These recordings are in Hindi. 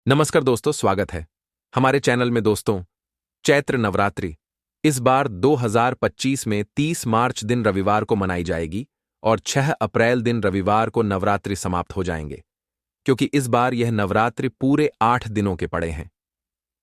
नमस्कार दोस्तों, स्वागत है हमारे चैनल में। दोस्तों, चैत्र नवरात्रि इस बार 2025 में 30 मार्च दिन रविवार को मनाई जाएगी और 6 अप्रैल दिन रविवार को नवरात्रि समाप्त हो जाएंगे, क्योंकि इस बार यह नवरात्रि पूरे 8 दिनों के पड़े हैं।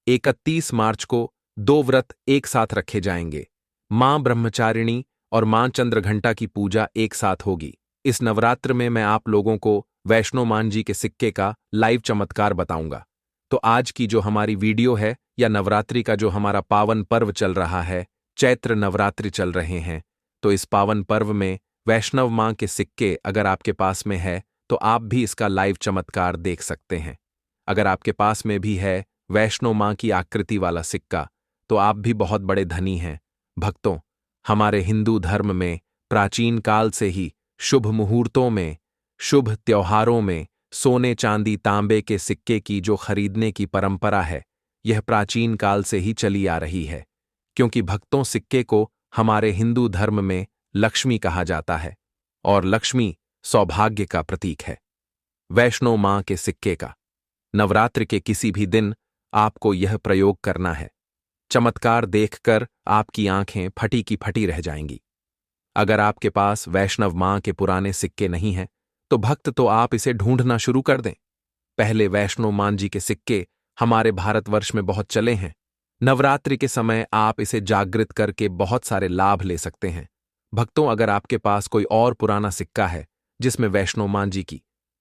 31 मार्च को 2 व्रत एक साथ रखे जाएंगे। मां ब्रह्मचारिणी और मां चंद्रघंटा की पूजा एक साथ होगी। इस नवरात्र में मैं आप लोगों को वैष्णो मान जी के सिक्के का लाइव चमत्कार बताऊंगा। तो आज की जो हमारी वीडियो है, या नवरात्रि का जो हमारा पावन पर्व चल रहा है, चैत्र नवरात्रि चल रहे हैं, तो इस पावन पर्व में वैष्णव मां के सिक्के अगर आपके पास में है तो आप भी इसका लाइव चमत्कार देख सकते हैं। अगर आपके पास में भी है वैष्णो मां की आकृति वाला सिक्का, तो आप भी बहुत बड़े धनी हैं। भक्तों, हमारे हिंदू धर्म में प्राचीन काल से ही शुभ मुहूर्तों में, शुभ त्योहारों में सोने चांदी तांबे के सिक्के की जो खरीदने की परंपरा है, यह प्राचीन काल से ही चली आ रही है। क्योंकि भक्तों, सिक्के को हमारे हिंदू धर्म में लक्ष्मी कहा जाता है और लक्ष्मी सौभाग्य का प्रतीक है। वैष्णो मां के सिक्के का नवरात्रि के किसी भी दिन आपको यह प्रयोग करना है। चमत्कार देखकर आपकी आंखें फटी की फटी रह जाएंगी। अगर आपके पास वैष्णव मां के पुराने सिक्के नहीं हैं, तो भक्त तो आप इसे ढूंढना शुरू कर दें। पहले वैष्णो मान जी के सिक्के हमारे भारतवर्ष में बहुत चले हैं। नवरात्रि के समय आप इसे जागृत करके बहुत सारे लाभ ले सकते हैं। भक्तों, अगर आपके पास कोई और पुराना सिक्का है जिसमें वैष्णो मान जी की,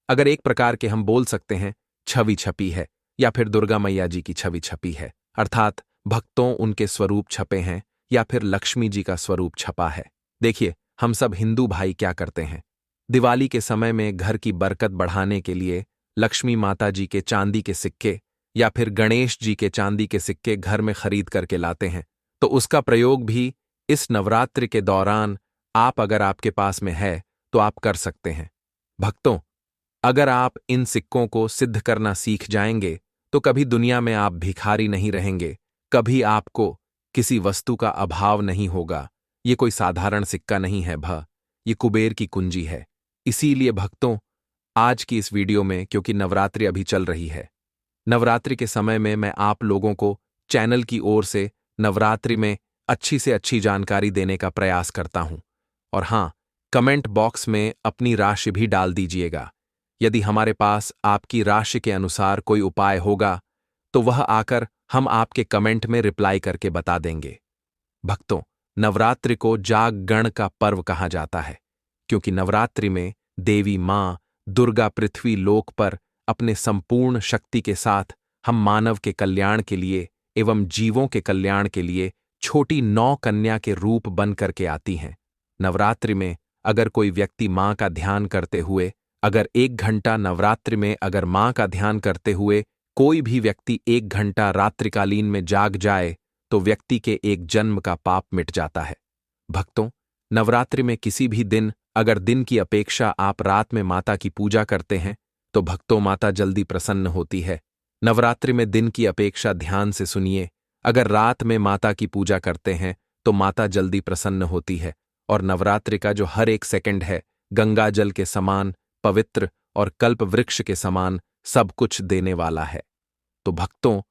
अगर एक प्रकार के हम बोल सकते हैं, छवि छपी है, या फिर दुर्गा मैया जी की छवि छपी है, अर्थात भक्तों उनके स्वरूप छपे हैं, या फिर लक्ष्मी जी का स्वरूप छपा है। देखिए, हम सब हिंदू भाई क्या करते हैं, दिवाली के समय में घर की बरकत बढ़ाने के लिए लक्ष्मी माता जी के चांदी के सिक्के या फिर गणेश जी के चांदी के सिक्के घर में खरीद करके लाते हैं। तो उसका प्रयोग भी इस नवरात्रि के दौरान आप, अगर आपके पास में है, तो आप कर सकते हैं। भक्तों, अगर आप इन सिक्कों को सिद्ध करना सीख जाएंगे तो कभी दुनिया में आप भिखारी नहीं रहेंगे, कभी आपको किसी वस्तु का अभाव नहीं होगा। ये कोई साधारण सिक्का नहीं है ये कुबेर की कुंजी है। इसीलिए भक्तों, आज की इस वीडियो में, क्योंकि नवरात्रि अभी चल रही है, नवरात्रि के समय में मैं आप लोगों को चैनल की ओर से नवरात्रि में अच्छी से अच्छी जानकारी देने का प्रयास करता हूं। और हां, कमेंट बॉक्स में अपनी राशि भी डाल दीजिएगा। यदि हमारे पास आपकी राशि के अनुसार कोई उपाय होगा तो वह आकर हम आपके कमेंट में रिप्लाई करके बता देंगे। भक्तों, नवरात्रि को जागरण का पर्व कहा जाता है, क्योंकि नवरात्रि में देवी मां दुर्गा पृथ्वी लोक पर अपने संपूर्ण शक्ति के साथ हम मानव के कल्याण के लिए एवं जीवों के कल्याण के लिए छोटी 9 कन्या के रूप बन करके आती हैं। नवरात्रि में अगर कोई व्यक्ति मां का ध्यान करते हुए, अगर 1 घंटा नवरात्रि में अगर मां का ध्यान करते हुए कोई भी व्यक्ति 1 घंटा रात्रिकालीन में जाग जाए, तो व्यक्ति के एक जन्म का पाप मिट जाता है। भक्तों, नवरात्रि में किसी भी दिन अगर दिन की अपेक्षा आप रात में माता की पूजा करते हैं, तो भक्तों, माता जल्दी प्रसन्न होती है। नवरात्रि में दिन की अपेक्षा, ध्यान से सुनिए, अगर रात में माता की पूजा करते हैं तो माता जल्दी प्रसन्न होती है। और नवरात्रि का जो हर एक सेकंड है, गंगा जल के समान पवित्र और कल्प वृक्ष के समान सब कुछ देने वाला है। तो भक्तों,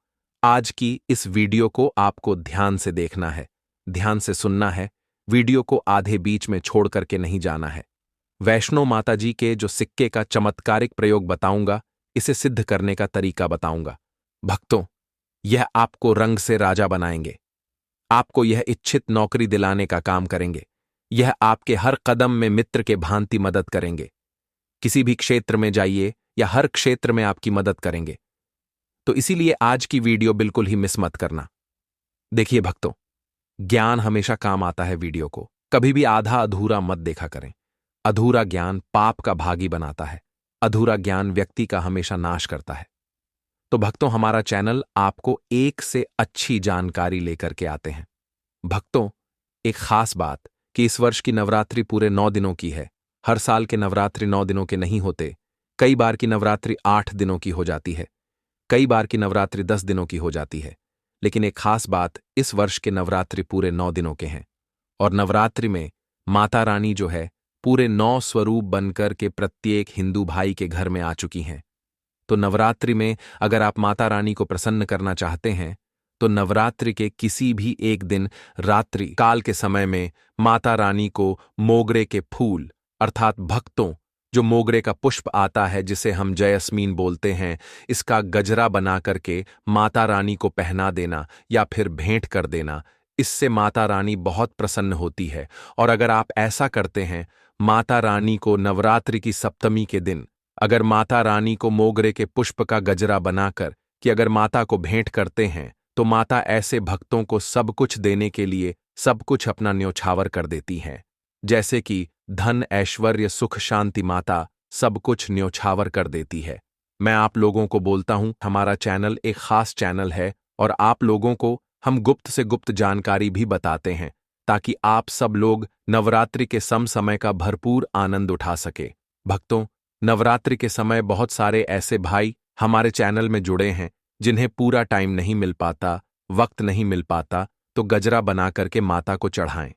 आज की इस वीडियो को आपको ध्यान से देखना है, ध्यान से सुनना है, वीडियो को आधे बीच में छोड़ करके नहीं जाना है। वैष्णो माता जी के जो सिक्के का चमत्कारिक प्रयोग बताऊंगा, इसे सिद्ध करने का तरीका बताऊंगा। भक्तों, यह आपको रंग से राजा बनाएंगे, आपको यह इच्छित नौकरी दिलाने का काम करेंगे, यह आपके हर कदम में मित्र के भांति मदद करेंगे। किसी भी क्षेत्र में जाइए या हर क्षेत्र में आपकी मदद करेंगे। तो इसीलिए आज की वीडियो बिल्कुल ही मिस मत करना। देखिए भक्तों, ज्ञान हमेशा काम आता है वीडियो को, कभी भी आधा अधूरा मत देखा करें। अधूरा ज्ञान पाप का भागी बनाता है, अधूरा ज्ञान व्यक्ति का हमेशा नाश करता है। तो भक्तों, हमारा चैनल आपको एक से अच्छी जानकारी लेकर के आते हैं। भक्तों, एक खास बात कि इस वर्ष की नवरात्रि पूरे 9 दिनों की है। हर साल के नवरात्रि 9 दिनों के नहीं होते। कई बार की नवरात्रि 8 दिनों की हो जाती है, कई बार की नवरात्रि 10 दिनों की हो जाती है। लेकिन एक खास बात, इस वर्ष के नवरात्रि पूरे 9 दिनों के हैं। और नवरात्रि में माता रानी जो है पूरे 9 स्वरूप बनकर के प्रत्येक हिंदू भाई के घर में आ चुकी हैं। तो नवरात्रि में अगर आप माता रानी को प्रसन्न करना चाहते हैं तो नवरात्रि के किसी भी एक दिन रात्रि काल के समय में माता रानी को मोगरे के फूल अर्थात भक्तों जो मोगरे का पुष्प आता है जिसे हम जयस्मीन बोलते हैं, इसका गजरा बना करके माता रानी को पहना देना या फिर भेंट कर देना। इससे माता रानी बहुत प्रसन्न होती है। और अगर आप ऐसा करते हैं, माता रानी को नवरात्रि की सप्तमी के दिन अगर माता रानी को मोगरे के पुष्प का गजरा बनाकर कि अगर माता को भेंट करते हैं तो माता ऐसे भक्तों को सब कुछ देने के लिए सब कुछ अपना न्योछावर कर देती हैं। जैसे कि धन ऐश्वर्य सुख शांति माता सब कुछ न्योछावर कर देती है। मैं आप लोगों को बोलता हूं, हमारा चैनल एक खास चैनल है और आप लोगों को हम गुप्त से गुप्त जानकारी भी बताते हैं ताकि आप सब लोग नवरात्रि के समय का भरपूर आनंद उठा सके। भक्तों, नवरात्रि के समय बहुत सारे ऐसे भाई हमारे चैनल में जुड़े हैं जिन्हें पूरा टाइम नहीं मिल पाता, वक्त नहीं मिल पाता, तो गजरा बना करके माता को चढ़ाएं।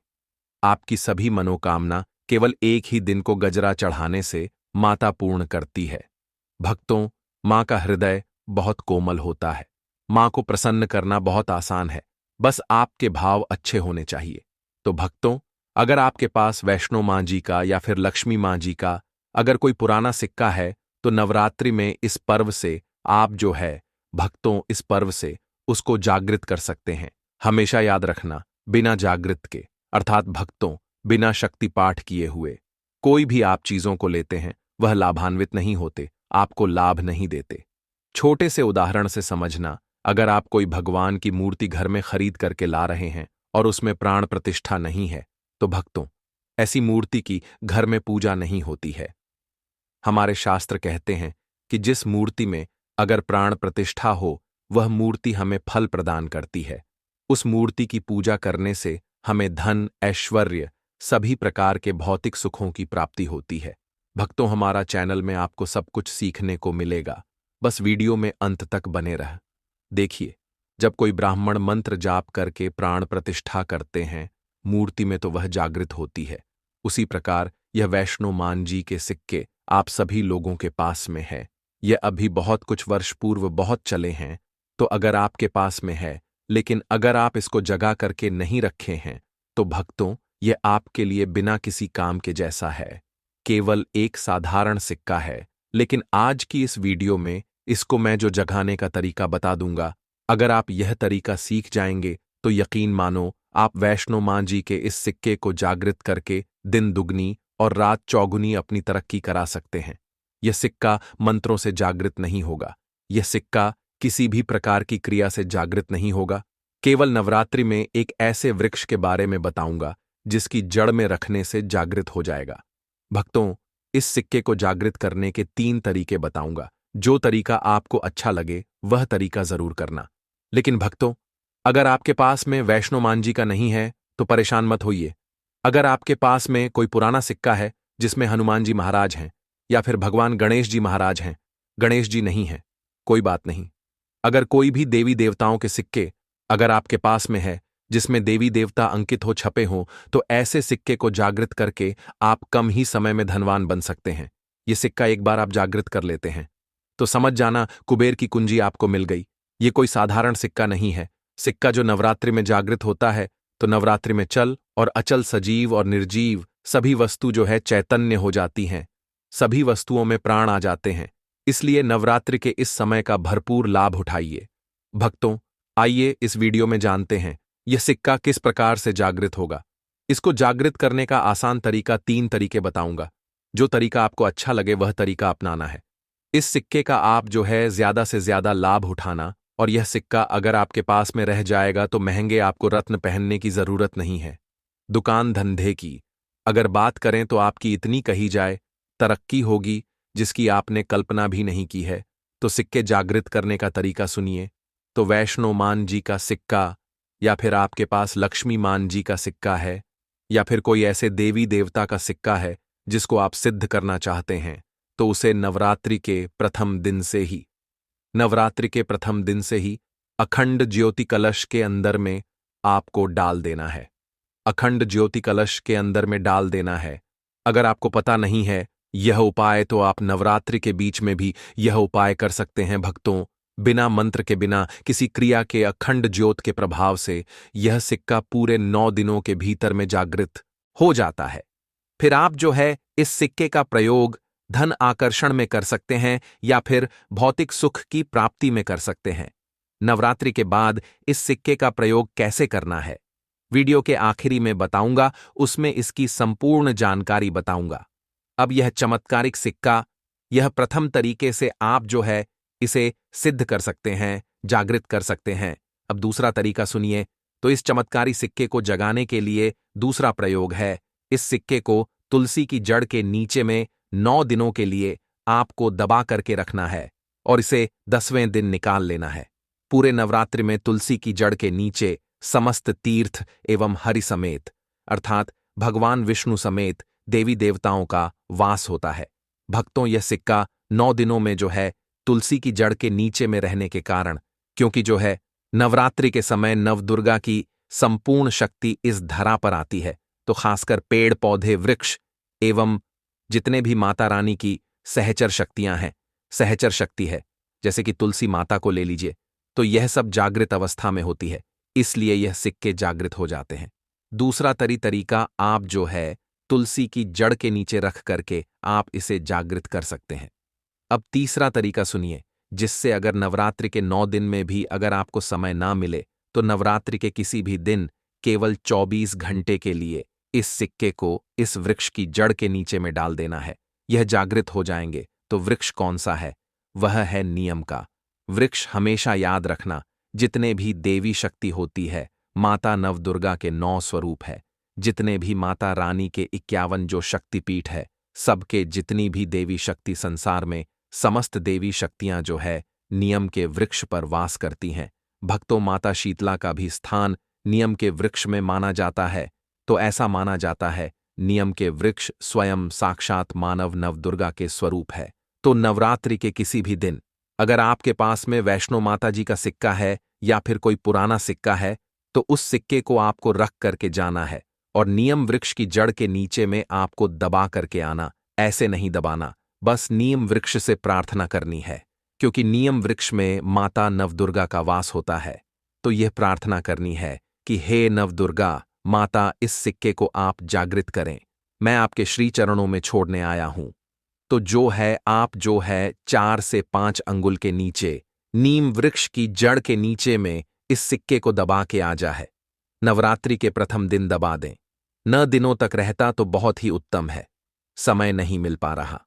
आपकी सभी मनोकामना केवल एक ही दिन को गजरा चढ़ाने से माता पूर्ण करती है। भक्तों, मां का हृदय बहुत कोमल होता है। मां को प्रसन्न करना बहुत आसान है, बस आपके भाव अच्छे होने चाहिए। तो भक्तों, अगर आपके पास वैष्णो मां जी का या फिर लक्ष्मी मां जी का अगर कोई पुराना सिक्का है तो नवरात्रि में इस पर्व से आप जो है भक्तों इस पर्व से उसको जागृत कर सकते हैं। हमेशा याद रखना, बिना जागृत के अर्थात भक्तों बिना शक्ति पाठ किए हुए कोई भी आप चीजों को लेते हैं वह लाभान्वित नहीं होते, आपको लाभ नहीं देते। छोटे से उदाहरण से समझना, अगर आप कोई भगवान की मूर्ति घर में खरीद करके ला रहे हैं और उसमें प्राण प्रतिष्ठा नहीं है तो भक्तों ऐसी मूर्ति की घर में पूजा नहीं होती है। हमारे शास्त्र कहते हैं कि जिस मूर्ति में अगर प्राण प्रतिष्ठा हो वह मूर्ति हमें फल प्रदान करती है। उस मूर्ति की पूजा करने से हमें धन ऐश्वर्य सभी प्रकार के भौतिक सुखों की प्राप्ति होती है। भक्तों, हमारा चैनल में आपको सब कुछ सीखने को मिलेगा, बस वीडियो में अंत तक बने रह। देखिए, जब कोई ब्राह्मण मंत्र जाप करके प्राण प्रतिष्ठा करते हैं मूर्ति में तो वह जागृत होती है। उसी प्रकार यह वैष्णो मान जी के सिक्के आप सभी लोगों के पास में है। यह अभी बहुत कुछ वर्ष पूर्व बहुत चले हैं, तो अगर आपके पास में है लेकिन अगर आप इसको जगा करके नहीं रखे हैं तो भक्तों यह आपके लिए बिना किसी काम के जैसा है, केवल एक साधारण सिक्का है। लेकिन आज की इस वीडियो में इसको मैं जो जगाने का तरीका बता दूंगा, अगर आप यह तरीका सीख जाएंगे तो यकीन मानो आप वैष्णो मां जी के इस सिक्के को जागृत करके दिन दुगनी और रात चौगुनी अपनी तरक्की करा सकते हैं। यह सिक्का मंत्रों से जागृत नहीं होगा, यह सिक्का किसी भी प्रकार की क्रिया से जागृत नहीं होगा। केवल नवरात्रि में एक ऐसे वृक्ष के बारे में बताऊंगा जिसकी जड़ में रखने से जागृत हो जाएगा। भक्तों, इस सिक्के को जागृत करने के 3 तरीके बताऊंगा। जो तरीका आपको अच्छा लगे वह तरीका जरूर करना। लेकिन भक्तों, अगर आपके पास में वैष्णो मान जी का नहीं है तो परेशान मत होइए। अगर आपके पास में कोई पुराना सिक्का है जिसमें हनुमान जी महाराज हैं या फिर भगवान गणेश जी महाराज हैं, गणेश जी नहीं हैं, कोई बात नहीं। अगर कोई भी देवी देवताओं के सिक्के अगर आपके पास में है जिसमें देवी देवता अंकित हो छपे हों तो ऐसे सिक्के को जागृत करके आप कम ही समय में धनवान बन सकते हैं। ये सिक्का एक बार आप जागृत कर लेते हैं तो समझ जाना कुबेर की कुंजी आपको मिल गई। ये कोई साधारण सिक्का नहीं है। सिक्का जो नवरात्रि में जागृत होता है तो नवरात्रि में चल और अचल सजीव और निर्जीव सभी वस्तु जो है चैतन्य हो जाती हैं, सभी वस्तुओं में प्राण आ जाते हैं। इसलिए नवरात्रि के इस समय का भरपूर लाभ उठाइए। भक्तों, आइए इस वीडियो में जानते हैं यह सिक्का किस प्रकार से जागृत होगा। इसको जागृत करने का आसान तरीका 3 तरीके बताऊंगा। जो तरीका आपको अच्छा लगे वह तरीका अपनाना है। इस सिक्के का आप जो है ज्यादा से ज्यादा लाभ उठाना, और यह सिक्का अगर आपके पास में रह जाएगा तो महंगे आपको रत्न पहनने की जरूरत नहीं है। दुकान धंधे की अगर बात करें तो आपकी इतनी कही जाए तरक्की होगी जिसकी आपने कल्पना भी नहीं की है। तो सिक्के जागृत करने का तरीका सुनिए। तो वैष्णो मान जी का सिक्का या फिर आपके पास लक्ष्मी मान जी का सिक्का है या फिर कोई ऐसे देवी देवता का सिक्का है जिसको आप सिद्ध करना चाहते हैं तो उसे नवरात्रि के प्रथम दिन से ही अखंड ज्योति कलश के अंदर में आपको डाल देना है। अखंड ज्योति कलश के अंदर में डाल देना है। अगर आपको पता नहीं है यह उपाय तो आप नवरात्रि के बीच में भी यह उपाय कर सकते हैं भक्तों। बिना मंत्र के, बिना किसी क्रिया के, अखंड ज्योत के प्रभाव से यह सिक्का पूरे 9 दिनों के भीतर में जागृत हो जाता है। फिर आप जो है इस सिक्के का प्रयोग धन आकर्षण में कर सकते हैं या फिर भौतिक सुख की प्राप्ति में कर सकते हैं। नवरात्रि के बाद इस सिक्के का प्रयोग कैसे करना है, वीडियो के आखिरी में बताऊंगा, उसमें इसकी संपूर्ण जानकारी बताऊंगा। अब यह चमत्कारिक सिक्का, यह प्रथम तरीके से आप जो है इसे सिद्ध कर सकते हैं, जागृत कर सकते हैं। अब दूसरा तरीका सुनिए। तो इस चमत्कारी सिक्के को जगाने के लिए दूसरा प्रयोग है, इस सिक्के को तुलसी की जड़ के नीचे में 9 दिनों के लिए आपको दबा करके रखना है और इसे 10वें दिन निकाल लेना है। पूरे नवरात्रि में तुलसी की जड़ के नीचे समस्त तीर्थ एवं हरि समेत, अर्थात भगवान विष्णु समेत देवी देवताओं का वास होता है। भक्तों, यह सिक्का 9 दिनों में जो है तुलसी की जड़ के नीचे में रहने के कारण, क्योंकि जो है नवरात्रि के समय नवदुर्गा की संपूर्ण शक्ति इस धरा पर आती है, तो खासकर पेड़ पौधे, वृक्ष एवं जितने भी माता रानी की सहचर शक्तियां हैं, सहचर शक्ति है, जैसे कि तुलसी माता को ले लीजिए, तो यह सब जागृत अवस्था में होती है, इसलिए यह सिक्के जागृत हो जाते हैं। दूसरा तरीका आप जो है तुलसी की जड़ के नीचे रख करके आप इसे जागृत कर सकते हैं। अब तीसरा तरीका सुनिए, जिससे अगर नवरात्रि के 9 दिन में भी अगर आपको समय ना मिले तो नवरात्रि के किसी भी दिन केवल 24 घंटे के लिए इस सिक्के को इस वृक्ष की जड़ के नीचे में डाल देना है। यह जागृत हो जाएंगे। तो वृक्ष कौन सा है? वह है नियम का वृक्ष। हमेशा याद रखना, जितने भी देवी शक्ति होती है, माता नवदुर्गा के 9 स्वरूप है, जितने भी माता रानी के 51 जो शक्तिपीठ है, सबके जितनी भी देवी शक्ति संसार में, समस्त देवी शक्तियां जो है नियम के वृक्ष पर वास करती हैं। भक्तों, माता शीतला का भी स्थान नियम के वृक्ष में माना जाता है। तो ऐसा माना जाता है नियम के वृक्ष स्वयं साक्षात मानव नवदुर्गा के स्वरूप है। तो नवरात्रि के किसी भी दिन अगर आपके पास में वैष्णो माता जी का सिक्का है या फिर कोई पुराना सिक्का है, तो उस सिक्के को आपको रख करके जाना है और नियम वृक्ष की जड़ के नीचे में आपको दबा करके आना। ऐसे नहीं दबाना, बस नीम वृक्ष से प्रार्थना करनी है, क्योंकि नियम वृक्ष में माता नवदुर्गा का वास होता है। तो यह प्रार्थना करनी है कि हे नवदुर्गा माता, इस सिक्के को आप जागृत करें, मैं आपके श्री चरणों में छोड़ने आया हूं। तो जो है आप जो है 4 से 5 अंगुल के नीचे नीम वृक्ष की जड़ के नीचे में इस सिक्के को दबा के आ जा है। नवरात्रि के प्रथम दिन दबा दें। 9 दिनों तक रहता तो बहुत ही उत्तम है, समय नहीं मिल पा रहा,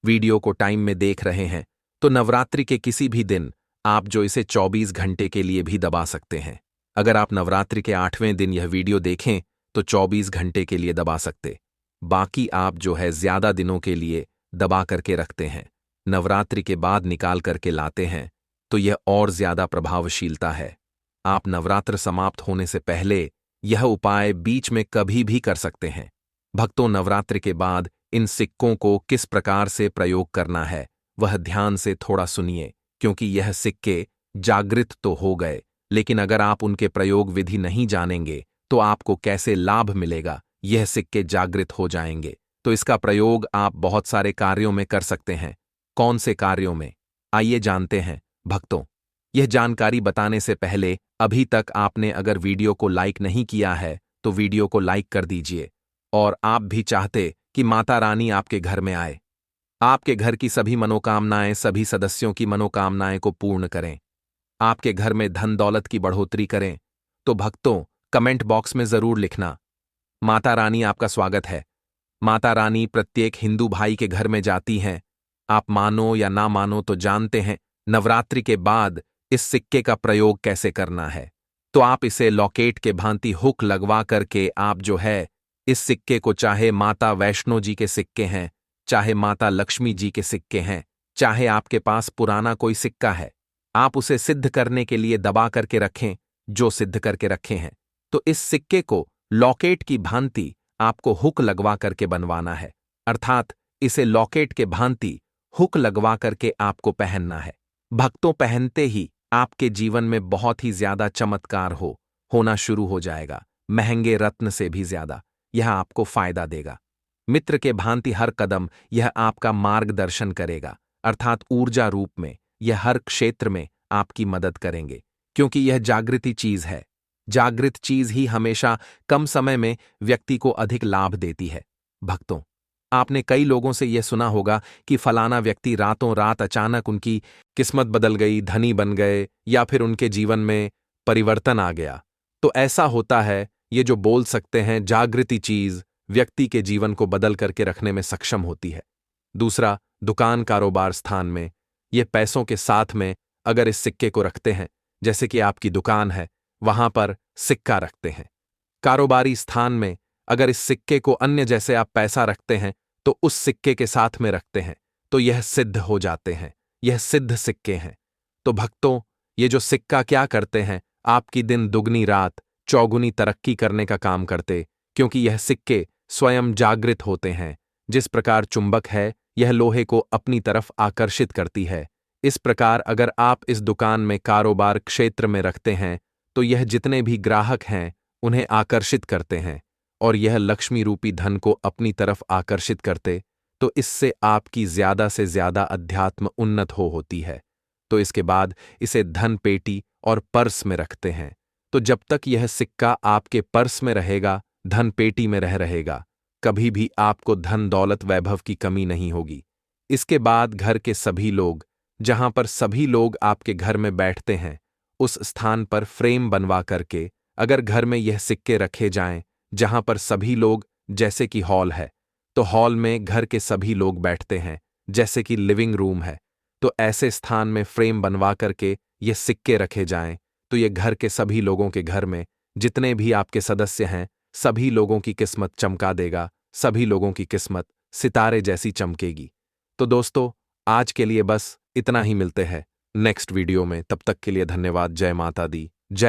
वीडियो को टाइम में देख रहे हैं, तो नवरात्रि के किसी भी दिन आप जो इसे 24 घंटे के लिए भी दबा सकते हैं। अगर आप नवरात्रि के 8वें दिन यह वीडियो देखें तो 24 घंटे के लिए दबा सकते, बाकी आप जो है ज्यादा दिनों के लिए दबा करके रखते हैं, नवरात्रि के बाद निकाल करके लाते हैं, तो यह और ज्यादा प्रभावशीलता है। आप नवरात्र समाप्त होने से पहले यह उपाय बीच में कभी भी कर सकते हैं। भक्तों, नवरात्रि के बाद इन सिक्कों को किस प्रकार से प्रयोग करना है वह ध्यान से थोड़ा सुनिए, क्योंकि यह सिक्के जागृत तो हो गए, लेकिन अगर आप उनके प्रयोग विधि नहीं जानेंगे तो आपको कैसे लाभ मिलेगा। यह सिक्के जागृत हो जाएंगे तो इसका प्रयोग आप बहुत सारे कार्यों में कर सकते हैं। कौन से कार्यों में, आइए जानते हैं। भक्तों, यह जानकारी बताने से पहले अभी तक आपने अगर वीडियो को लाइक नहीं किया है तो वीडियो को लाइक कर दीजिए, और आप भी चाहते कि माता रानी आपके घर में आए, आपके घर की सभी मनोकामनाएं, सभी सदस्यों की मनोकामनाएं को पूर्ण करें, आपके घर में धन दौलत की बढ़ोतरी करें, तो भक्तों कमेंट बॉक्स में जरूर लिखना, माता रानी आपका स्वागत है। माता रानी प्रत्येक हिंदू भाई के घर में जाती हैं। आप मानो या ना मानो तो जानते हैं नवरात्रि के बाद इस सिक्के का प्रयोग कैसे करना है। तो आप इसे लॉकेट के भांति हुक लगवा करके आप जो है इस सिक्के को, चाहे माता वैष्णो जी के सिक्के हैं, चाहे माता लक्ष्मी जी के सिक्के हैं, चाहे आपके पास पुराना कोई सिक्का है, आप उसे सिद्ध करने के लिए दबा करके रखें, जो सिद्ध करके रखे हैं। तो इस सिक्के को लॉकेट की भांति आपको हुक लगवा करके बनवाना है, अर्थात इसे लॉकेट के भांति हुक लगवा करके आपको पहनना है। भक्तों, पहनते ही आपके जीवन में बहुत ही ज्यादा चमत्कार होना शुरू हो जाएगा, महंगे रत्न से भी ज्यादा यह आपको फायदा देगा। मित्र के भांति हर कदम यह आपका मार्गदर्शन करेगा, अर्थात ऊर्जा रूप में यह हर क्षेत्र में आपकी मदद करेंगे, क्योंकि यह जागृति चीज है। जागृत चीज ही हमेशा कम समय में व्यक्ति को अधिक लाभ देती है। भक्तों, आपने कई लोगों से यह सुना होगा कि फलाना व्यक्ति रातों रात अचानक उनकी किस्मत बदल गई, धनी बन गए, या फिर उनके जीवन में परिवर्तन आ गया। तो ऐसा होता है, ये जो बोल सकते हैं जागृति चीज व्यक्ति के जीवन को बदल करके रखने में सक्षम होती है। दूसरा, दुकान कारोबार स्थान में ये पैसों के साथ में अगर इस सिक्के को रखते हैं, जैसे कि आपकी दुकान है, वहां पर सिक्का रखते हैं। कारोबारी स्थान में अगर इस सिक्के को अन्य जैसे आप पैसा रखते हैं तो उस सिक्के के साथ में रखते हैं, तो यह सिद्ध हो जाते हैं। यह सिद्ध सिक्के हैं। तो भक्तों, ये जो सिक्का क्या करते हैं, आपकी दिन दुगनी रात चौगुनी तरक्की करने का काम करते, क्योंकि यह सिक्के स्वयं जागृत होते हैं। जिस प्रकार चुंबक है, यह लोहे को अपनी तरफ आकर्षित करती है। इस प्रकार अगर आप इस दुकान में कारोबार क्षेत्र में रखते हैं तो यह जितने भी ग्राहक हैं उन्हें आकर्षित करते हैं, और यह लक्ष्मी रूपी धन को अपनी तरफ आकर्षित करते, तो इससे आपकी ज्यादा से ज्यादा अध्यात्म उन्नत होती है। तो इसके बाद इसे धन पेटी और पर्स में रखते हैं। तो जब तक यह सिक्का आपके पर्स में रहेगा, धन पेटी में रहेगा, कभी भी आपको धन दौलत वैभव की कमी नहीं होगी। इसके बाद घर के सभी लोग, जहां पर सभी लोग आपके घर में बैठते हैं, उस स्थान पर फ्रेम बनवा करके अगर घर में यह सिक्के रखे जाएं, जहां पर सभी लोग, जैसे कि हॉल है तो हॉल में घर के सभी लोग बैठते हैं, जैसे कि लिविंग रूम है, तो ऐसे स्थान में फ्रेम बनवा करके ये सिक्के रखे जाएं, तो ये घर के सभी लोगों के घर में जितने भी आपके सदस्य हैं, सभी लोगों की किस्मत चमका देगा। सभी लोगों की किस्मत सितारे जैसी चमकेगी। तो दोस्तों, आज के लिए बस इतना ही। मिलते हैं नेक्स्ट वीडियो में। तब तक के लिए धन्यवाद। जय माता दी।